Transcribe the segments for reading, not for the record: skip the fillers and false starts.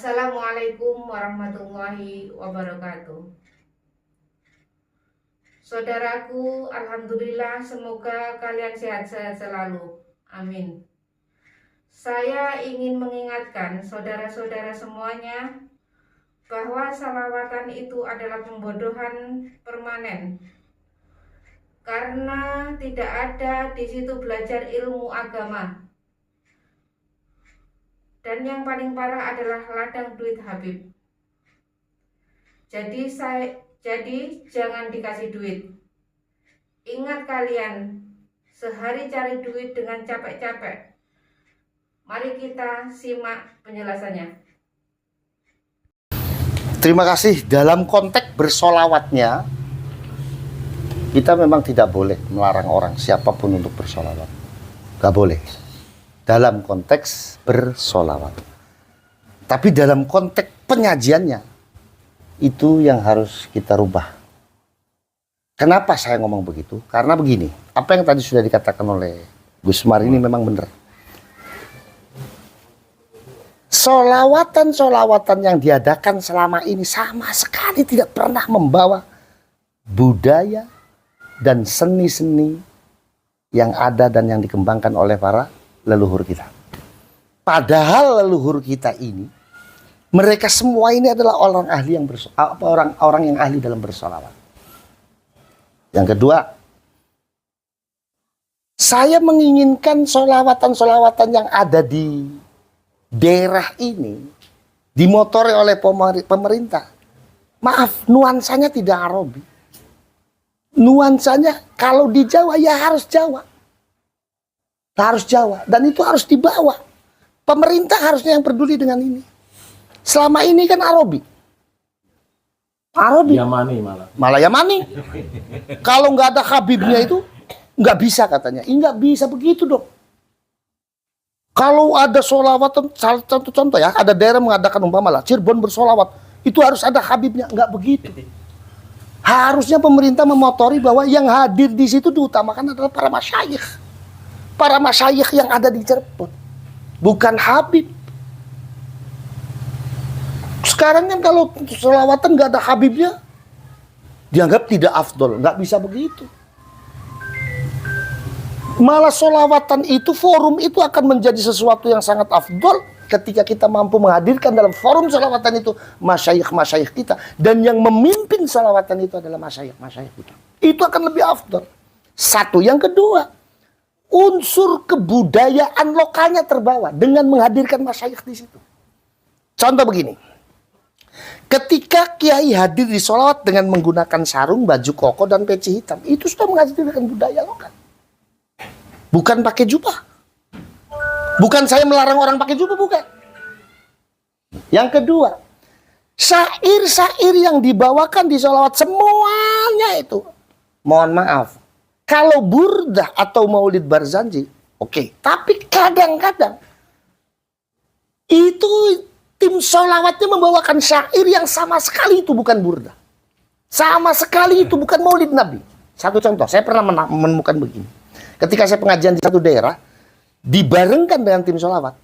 Assalamualaikum warahmatullahi wabarakatuh. Saudaraku, alhamdulillah, semoga kalian sehat-sehat selalu. Amin. Saya ingin mengingatkan saudara-saudara semuanya bahwa salawatan itu adalah pembodohan permanen. Karena tidak ada di situ belajar ilmu agama. Dan yang paling parah adalah ladang duit Habib. Jadi jangan dikasih duit. Ingat kalian, sehari cari duit dengan capek-capek. Mari kita simak penjelasannya. Terima kasih. Dalam konteks bersolawatnya, kita memang tidak boleh melarang orang siapapun untuk bersolawat. Gak boleh. Dalam konteks bersolawat. Tapi dalam konteks penyajiannya, itu yang harus kita rubah. Kenapa saya ngomong begitu? Karena begini, apa yang tadi sudah dikatakan oleh Gus Mar ini memang benar. Solawatan-solawatan yang diadakan selama ini sama sekali tidak pernah membawa budaya dan seni-seni yang ada dan yang dikembangkan oleh para leluhur kita. Padahal leluhur kita ini, mereka semua ini adalah orang ahli yang orang yang ahli dalam bersolawat. Yang kedua, saya menginginkan solawatan-solawatan yang ada di daerah ini dimotori oleh pemerintah. Maaf, nuansanya tidak Arabi. Nuansanya kalau di Jawa ya harus Jawa. Harus Jawa. Dan itu harus dibawa. Pemerintah harusnya yang peduli dengan ini. Selama ini kan Arabi. Yamani Malah Yamani. Kalau nggak ada Habibnya itu nggak bisa katanya. Nggak bisa begitu dong. Kalau ada solawatan, contoh ya, ada daerah mengadakan umpamalah Cirebon bersolawat, itu harus ada Habibnya, nggak begitu. Harusnya pemerintah memotori bahwa yang hadir di situ diutamakan adalah para masyayikh yang ada di Cirebon, bukan Habib. Sekarang kan kalau solawatan nggak ada Habibnya, dianggap tidak afdol, nggak bisa begitu. Malah solawatan itu, forum itu akan menjadi sesuatu yang sangat afdol ketika kita mampu menghadirkan dalam forum solawatan itu masyayikh kita. Dan yang memimpin solawatan itu adalah masyayikh kita. Itu akan lebih afdol. Satu. Yang kedua, unsur kebudayaan lokalnya terbawa dengan menghadirkan masyayikh di situ. Contoh begini. Ketika kiai hadir di solawat dengan menggunakan sarung, baju koko, dan peci hitam, itu sudah menghadirkan budaya lokal. Bukan pakai jubah. Bukan saya melarang orang pakai jubah, bukan. Yang kedua, syair-syair yang dibawakan di sholawat semuanya itu, mohon maaf, kalau burdah atau maulid Barzanji, oke. Tapi kadang-kadang itu tim sholawatnya membawakan syair yang sama sekali itu bukan burdah. Sama sekali itu bukan maulid Nabi. Satu contoh, saya pernah menemukan begini. Ketika saya pengajian di satu daerah, dibarengkan dengan tim sholawat.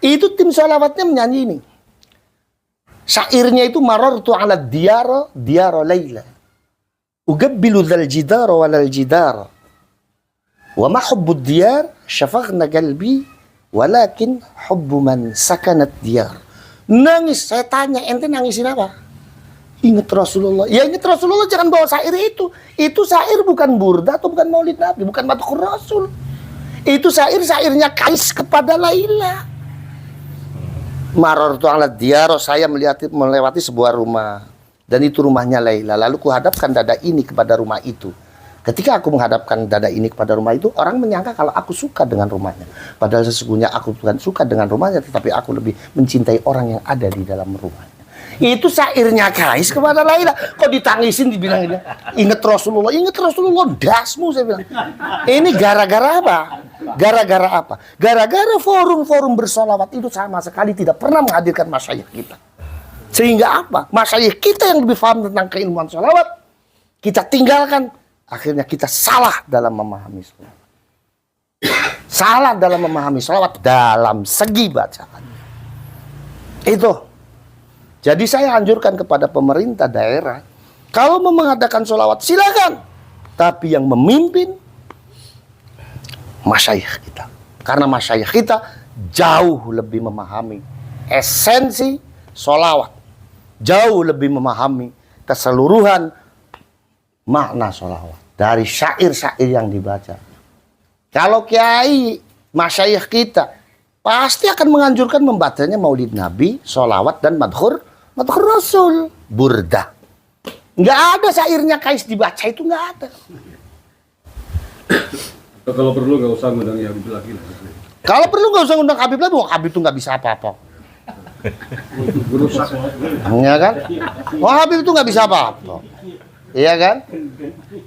Itu tim sholawatnya menyanyi ini. Syairnya itu marartu ala diyara layla. Ugabbilu dhal jidara walal jidara. Wa ma hubbud diyar syafaghna qalbi walakin hubbu man sakanat diyar. Nangis, saya tanya, ente nangisin apa? Ingat Rasulullah. Ya ingat Rasulullah, jangan bawa syair itu. Itu syair bukan burdah atau bukan maulid Nabi, bukan Madhkur Rasul. Itu syairnya Kais kepada Laila. Marartu ala diyar, saya melewati sebuah rumah. Dan itu rumahnya Laila. Lalu kuhadapkan dada ini kepada rumah itu. Ketika aku menghadapkan dada ini kepada rumah itu, orang menyangka kalau aku suka dengan rumahnya. Padahal sesungguhnya aku bukan suka dengan rumahnya, tetapi aku lebih mencintai orang yang ada di dalam rumahnya. Itu syairnya Kais kepada Laila. Kok ditangisin dibilangin, ingat Rasulullah dasmu, saya bilang. Ini gara-gara apa? Gara-gara apa? Gara-gara forum-forum bersolawat itu sama sekali tidak pernah menghadirkan masyayikh kita. Sehingga apa? Masyayikh kita yang lebih paham tentang keilmuan solawat, kita tinggalkan. Akhirnya kita salah dalam memahami solawat. Salah dalam memahami solawat dalam segi bacaan. Itu Jadi saya anjurkan kepada pemerintah daerah, kalau mau mengadakan sholawat silakan, tapi yang memimpin masyayikh kita. Karena masyayikh kita jauh lebih memahami esensi sholawat, jauh lebih memahami keseluruhan makna sholawat dari syair-syair yang dibaca. Kalau kiai masyayikh kita pasti akan menganjurkan membacanya maulid nabi, sholawat dan madhur rasul, burdah. Nggak ada syairnya kais dibaca, itu nggak ada. Kalau perlu nggak usah ngundang Habib lagi lah. Kalau perlu nggak usah ngundang Habib lagi, Habib itu nggak bisa apa-apa. Berusak. Iya kan? Habib itu nggak bisa apa-apa. Iya kan?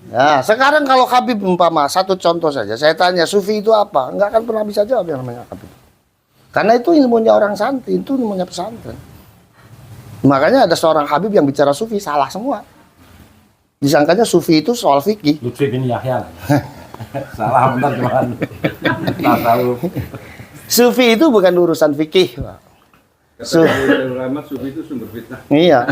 Nah, sekarang kalau Habib umpama, satu contoh saja, saya tanya sufi itu apa? Nggak akan pernah bisa jawab yang namanya Habib. Karena itu ilmunya orang santri, itu ilmunya pesantren. Makanya ada seorang Habib yang bicara sufi, salah semua. Disangkanya sufi itu soal fikih. Lutfi bin Yahya. Salah benar cuman. Tasawuf. Sufi itu bukan urusan fikih, Pak. Kata ulama sufi itu sumber fitnah. Iya.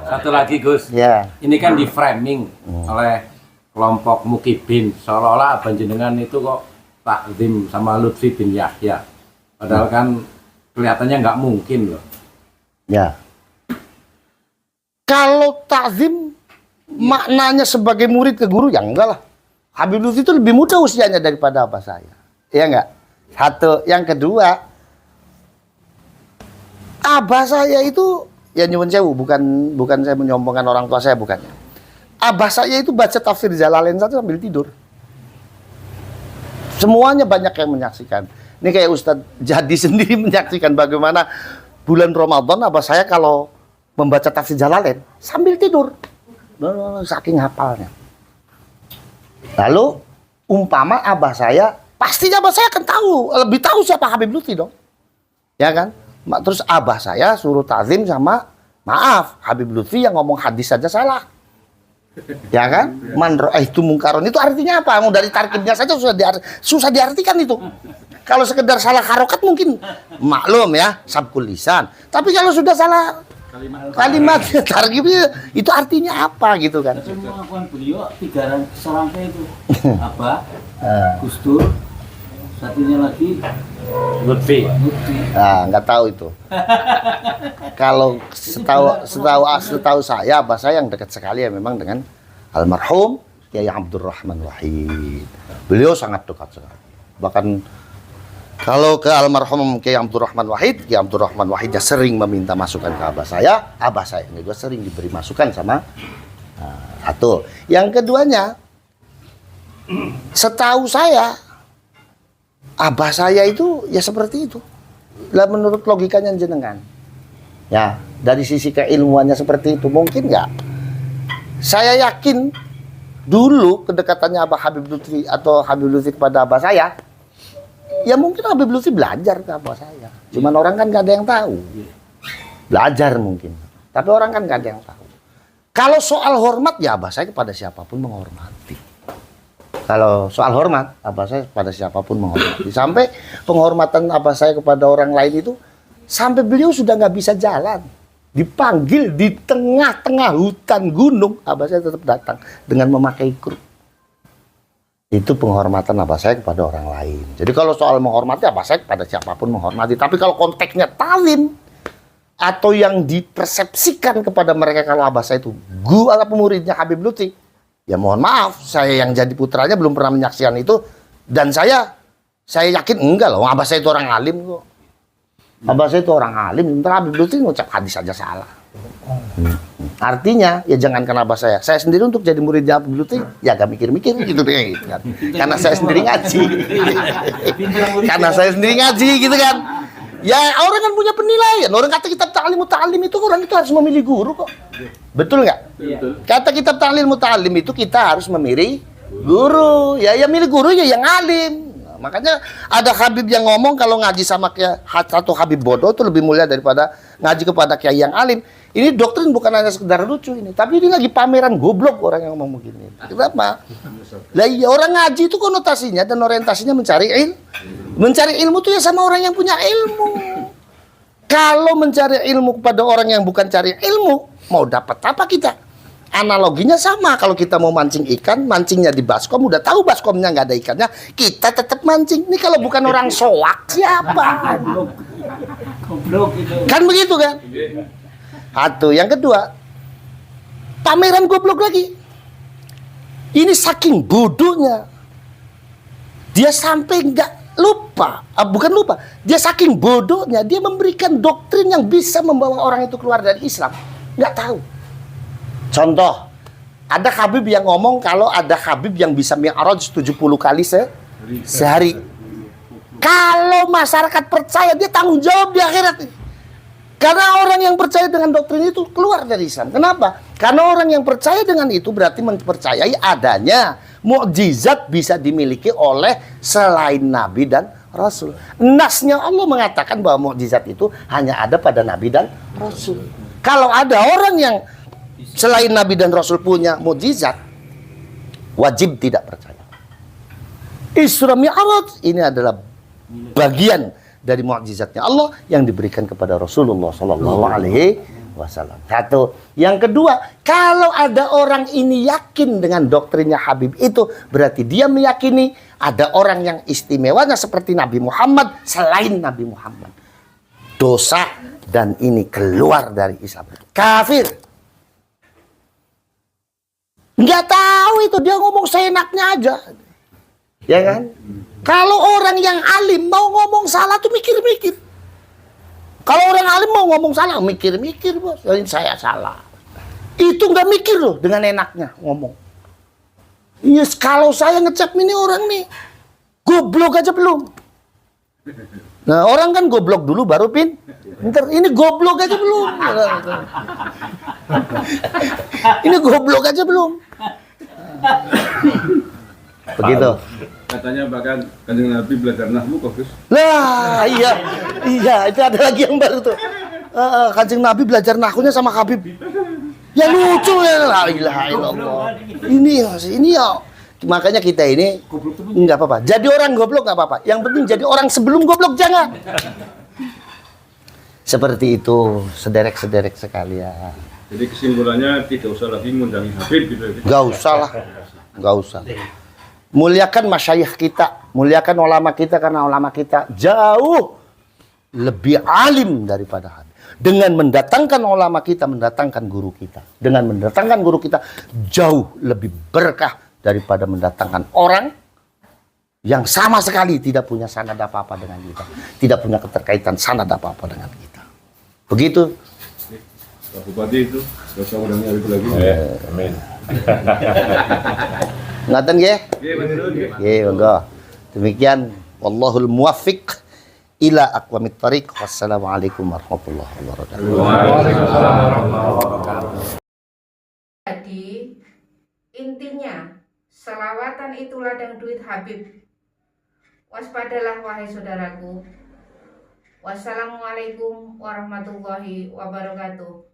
Satu lagi Gus. Ya. Ini kan di framing oleh kelompok Mukibin seolah-olah panjenengan itu kok takzim sama Lutfi bin Yahya. Padahal kan kelihatannya nggak mungkin loh. Ya. Kalau takzim maknanya sebagai murid ke guru, ya enggak lah. Habib Lutfi itu lebih muda usianya daripada abah saya. Iya enggak? Satu. Yang kedua, abah saya itu, ya nyuwun sewu, bukan saya menyombongkan orang tua saya, bukan. Abah saya itu baca tafsir Jalalain saja sambil tidur. Semuanya banyak yang menyaksikan. Ini kayak Ustadz Jadi sendiri menyaksikan bagaimana bulan Ramadan abah saya kalau membaca tafsir Jalalain sambil tidur. Saking hafalnya. Lalu umpama abah saya, pastinya abah saya akan tahu, lebih tahu siapa Habib Lutfi dong. Ya kan? Terus abah saya suruh takzim sama, maaf, Habib Lutfi yang ngomong hadis saja salah. Ya kan? Man itu mungkaron itu artinya apa? Mau dari tarkibnya saja susah diartikan itu. Kalau sekedar salah harokat mungkin maklum ya, sabkul lisan. Tapi kalau sudah salah kalimat tarkibnya itu artinya apa gitu kan? Itu pengakuan beliau 3 serangkai itu. Abah, Gus Dur, satunya lagi Lutfi. Nah, nggak tahu itu. Kalau setahu saya, abah saya yang dekat sekali ya memang dengan almarhum Kiai Abdurrahman Wahid. Beliau sangat dekat sekali. Bahkan kalau ke almarhum Kiai Abdurrahman Wahid, Kiai Abdurrahman Wahid sering meminta masukan ke abah saya juga sering diberi masukan sama satu. Yang keduanya, setahu saya abah saya itu ya seperti itu. Lah menurut logikanya jenengan. Ya, dari sisi keilmuannya seperti itu mungkin nggak? Saya yakin dulu kedekatannya Abah Habib Lutfi atau Habib Lutfi kepada abah saya, ya mungkin Habib Lutfi belajar ke abah saya. Cuman orang kan nggak ada yang tahu. Belajar mungkin. Tapi orang kan nggak ada yang tahu. Kalau soal hormat ya abah saya kepada siapapun menghormati. Kalau soal hormat, abah saya kepada siapapun menghormati. Sampai penghormatan abah saya kepada orang lain itu, sampai beliau sudah nggak bisa jalan. Dipanggil di tengah-tengah hutan gunung, abah saya tetap datang dengan memakai kru. Itu penghormatan abah saya kepada orang lain. Jadi kalau soal menghormati, abah saya kepada siapapun menghormati. Tapi kalau konteksnya talim, atau yang dipersepsikan kepada mereka kalau abah saya itu guru atau muridnya Habib Lutfi, ya mohon maaf, saya yang jadi putranya belum pernah menyaksikan itu. Dan saya yakin enggak loh, abah saya itu orang alim kok. Abah saya itu orang alim, sementara Habib Lutfi ngucap hadis saja salah. Artinya, ya jangankan abah saya sendiri untuk jadi murid Habib Lutfi, ya gak mikir-mikir gitu deh. Gitu kan. Karena saya sendiri ngaji. Karena saya sendiri ngaji gitu kan. Ya orang kan punya penilaian. Orang kata kitab ta'lim muta'allim itu orang itu harus memilih guru kok. Betul nggak? Betul. Kata kitab ta'lim muta'allim itu kita harus memilih guru. Ya milih guru ya yang alim. Nah, makanya ada Habib yang ngomong kalau ngaji sama satu Habib bodoh itu lebih mulia daripada ngaji kepada kiai yang alim. Ini doktrin bukan hanya sekedar lucu ini, tapi ini lagi pameran goblok orang yang ngomong begini. Kenapa? Lah iya, orang ngaji itu konotasinya dan orientasinya mencari ilmu. Mencari ilmu itu ya sama orang yang punya ilmu. Kalau mencari ilmu kepada orang yang bukan cari ilmu, mau dapat apa kita? Analoginya sama, kalau kita mau mancing ikan, mancingnya di baskom, udah tahu baskomnya nggak ada ikannya, kita tetap mancing. Ini kalau bukan orang soak, siapa? Goblok itu. Kan begitu kan? Satu, yang kedua, pameran goblok lagi. Ini saking bodohnya, dia sampai nggak lupa, bukan lupa, dia saking bodohnya, dia memberikan doktrin yang bisa membawa orang itu keluar dari Islam. Nggak tahu. Contoh, ada Habib yang ngomong kalau ada Habib yang bisa mi'raj 70 kali sehari. Kalau masyarakat percaya, dia tanggung jawab di akhirat. Karena orang yang percaya dengan doktrin itu keluar dari Islam. Kenapa? Karena orang yang percaya dengan itu berarti mempercayai adanya mukjizat bisa dimiliki oleh selain Nabi dan Rasul. Nasnya Allah mengatakan bahwa mukjizat itu hanya ada pada Nabi dan Rasul. Kalau ada orang yang selain Nabi dan Rasul punya mukjizat, wajib tidak percaya. Isra Mi'raj ini adalah bagian dari mukjizatnya Allah yang diberikan kepada Rasulullah Sallallahu Alaihi Wasallam. Satu. Yang kedua, kalau ada orang ini yakin dengan doktrinnya Habib itu, berarti dia meyakini ada orang yang istimewanya seperti Nabi Muhammad selain Nabi Muhammad. Dosa dan ini keluar dari Islam. Kafir. Nggak tahu itu, dia ngomong seenaknya aja. Ya kan? Kalau orang yang alim mau ngomong salah tuh mikir-mikir. Kalau orang alim mau ngomong salah, mikir-mikir, bos. Saya salah. Itu nggak mikir loh dengan enaknya ngomong. Yes, kalau saya ngecap ini orang nih, goblok aja belum. Nah, orang kan goblok dulu baru pinter. Ini goblok aja belum. Ini goblok aja belum. Begitu. Katanya bahkan Kanjeng Nabi belajar nahwu kok, Gus. Lah, iya, itu ada lagi yang baru tuh. Kanjeng Nabi belajar nahwunya sama Habib. Ya lucu ya, la ilaha illallah. Ini ya. Makanya kita ini nggak apa-apa. Jadi orang goblok nggak apa-apa. Yang penting jadi orang sebelum goblok jangan. Seperti itu, sederek-sederek sekalian. Jadi kesimpulannya tidak usah lagi mengundangi Habib gitu. Nggak usah lah, nggak usah. Muliakan masyayikh kita, muliakan ulama kita, karena ulama kita jauh lebih alim daripada Habib. Dengan mendatangkan ulama kita, mendatangkan guru kita. Dengan mendatangkan guru kita, jauh lebih berkah daripada mendatangkan orang yang sama sekali tidak punya sanad apa-apa dengan kita. Tidak punya keterkaitan sanad apa-apa dengan kita. Begitu. Pak Bupati itu, gak usah undangnya Habib lagi. Amin. Ngaten nggih? Oke, betul. Nggih, monggo. Demikian wallahul muwaffiq ila aqwamit thariq. Wassalamualaikum warahmatullahi wabarakatuh. Jadi intinya selawatan itu ladang duit Habib. Waspadalah wahai saudaraku. Wassalamualaikum warahmatullahi wabarakatuh.